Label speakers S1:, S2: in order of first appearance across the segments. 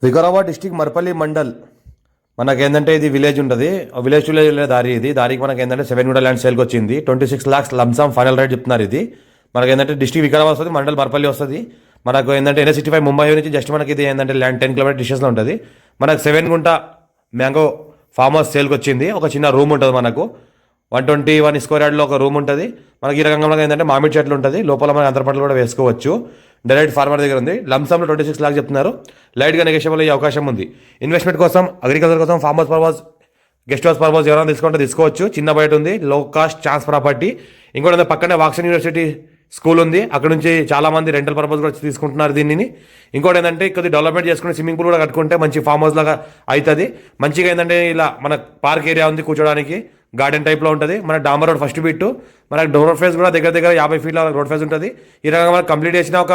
S1: Vikarabad district Marpalli mandal మనకేంటంటే ఇది village ఉంటుంది. విలేజ్ టు విలేజ్ దారి. ఇది దారికి మనకేంటంటే 7 గుంట ల్యాండ్ సేల్కి వచ్చింది. 26 lakhs లంసమ్ ఫైనల్ రేట్ చెప్తున్నారు. ఇది మనకేంటంటే డిస్టిక్ వికారాబాద్ వస్తుంది, మండల్ మర్పల్లి వస్తుంది. మనకు ఏంటంటే NH65 ముంబై నుంచి జస్ట్ మనకి ఇది ఏంటంటే ల్యాండ్ 10 km డిస్టెన్స్లో ఉంటుంది. మనకు 7 గుంట మ్యాంగో ఫామ్ హౌస్ సేల్కి వచ్చింది. ఒక చిన్న రూమ్ ఉంటుంది మనకు. 121 స్క్వేర్ యార్డ్లో ఒక రూమ్ ఉంటుంది మనకి. ఈ రకంగా ఏంటంటే మామిడి చెట్లు ఉంటుంది. లోపల మనకి అంతరపట్లు కూడా వేసుకోవచ్చు. డైరెక్ట్ ఫార్మర్ దగ్గర ఉంది. లంసమ్లో 26 lakhs చెప్తున్నారు. లైట్గా నెగోషియబుల్ అయ్యే అవకాశం ఉంది. ఇన్వెస్ట్మెంట్ కోసం, అగ్రికల్చర్ కోసం, farm house purpose, guest house purpose ఎవరైనా తీసుకుంటే తీసుకోవచ్చు. చిన్న బయట ఉంది, లో కాస్ట్ ఛాన్స్ ప్రాపర్టీ. ఇంకోటి పక్కనే వాక్సన్ యూనివర్సిటీ స్కూల్ ఉంది. అక్కడ నుంచి చాలా మంది రెంటల్ పర్పస్ కూడా తీసుకుంటున్నారు దీనిని. ఇంకోటి ఏంటంటే కొద్ది డెవలప్మెంట్ చేసుకుని స్విమ్మింగ్ పూల్ కూడా కట్టుకుంటే మంచి ఫామ్ హౌస్ లాగా అవుతుంది. మంచిగా ఏంటంటే ఇలా మన పార్క్ ఏరియా ఉంది, కూర్చోడానికి గార్డెన్ టైప్లో ఉంటుంది. మన డాంబర్ రోడ్ ఫస్ట్ బిట్, మనకు రోడ్ ఫేస్ కూడా దగ్గర 50 feet రోడ్ ఫేస్ ఉంటుంది. ఈ రకంగా మనకు కంప్లీట్ చేసిన ఒక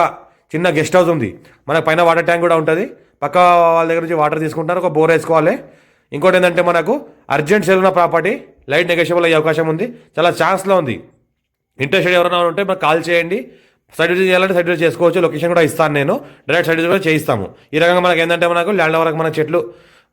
S1: చిన్న గెస్ట్ హౌస్ ఉంది. మనకు పైన వాటర్ ట్యాంక్ కూడా ఉంటుంది. పక్క వాళ్ళ దగ్గర నుంచి వాటర్ తీసుకుంటారు, ఒక బోర్ వేసుకోవాలి. ఇంకోటి ఏంటంటే మనకు అర్జెంట్ సేల్ ఉన్న ప్రాపర్టీ, లైట్ నెగోషియబుల్ అయ్యే అవకాశం ఉంది. చాలా ఛాన్స్లో ఉంది. ఇంట్రెస్టెడ్ ఎవరైనా ఉంటే మనకు కాల్ చేయండి. సైట్ విజిట్ చేయాలంటే సైట్ విజిట్ చేసుకోవచ్చు. లొకేషన్ కూడా ఇస్తాను నేను, డైరెక్ట్ సైట్ విజిట్ కూడా చేయిస్తాము. ఈ రకంగా మనకు ఏంటంటే మనకు ల్యాండ్ వరకు మన చెట్లు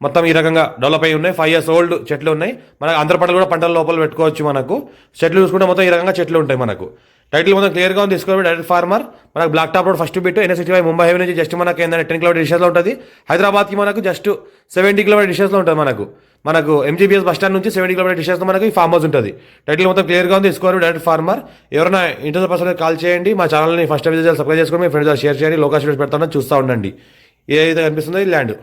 S1: మొత్తం ఈ రకంగా డెవలప్ అయి ఉన్నాయి. 5 years old చెట్లు ఉన్నాయి. మనకు అంతర పంటలు కూడా పంటల లోపల పెట్టుకోవచ్చు. మనకు చెట్లు చూసుకుంటే మొత్తం ఈ రకంగా చెట్లు ఉంటాయి. మనకు టైటిల్ మొత్తం క్లియర్గా ఉంది. తీసుకోవాలి డైరెక్ట్ ఫార్మర్. మనకు black top road first bit, NH65 Mumbai highway నుంచి జస్ట్ మనకి ఏంటంటే 10 km డిస్టెన్స్లో ఉంటుంది. హైదరాబాద్కి మనకు జస్ట్ 70 km డిస్టెన్స్లో ఉంటుంది. మనకు MGBS బస్ స్టాండ్ నుంచి 70 km డిస్టెన్స్లో మనకి ఈ ఫామ్ హౌస్ ఉంటుంది. టైటిల్ మొత్తం క్లియర్గా ఉంది. తీసుకోవాలి డైరెక్ట్ ఫార్మర్. ఎవరైనా ఇంట్రెస్ట్ పర్సన్ కాల్ చేయండి. మా ఛానల్ని ఫస్ట్ విజిట్ సబ్స్క్రైబ్ చేసుకొని మీ ఫ్రెండ్స్ షేర్ చేయండి. లోకల్ స్టూడెంట్స్ పెడతానని చూస్తూ ఉండండి. ఏదైతే కనిపిస్తుందో ఈ ల్యాండ్.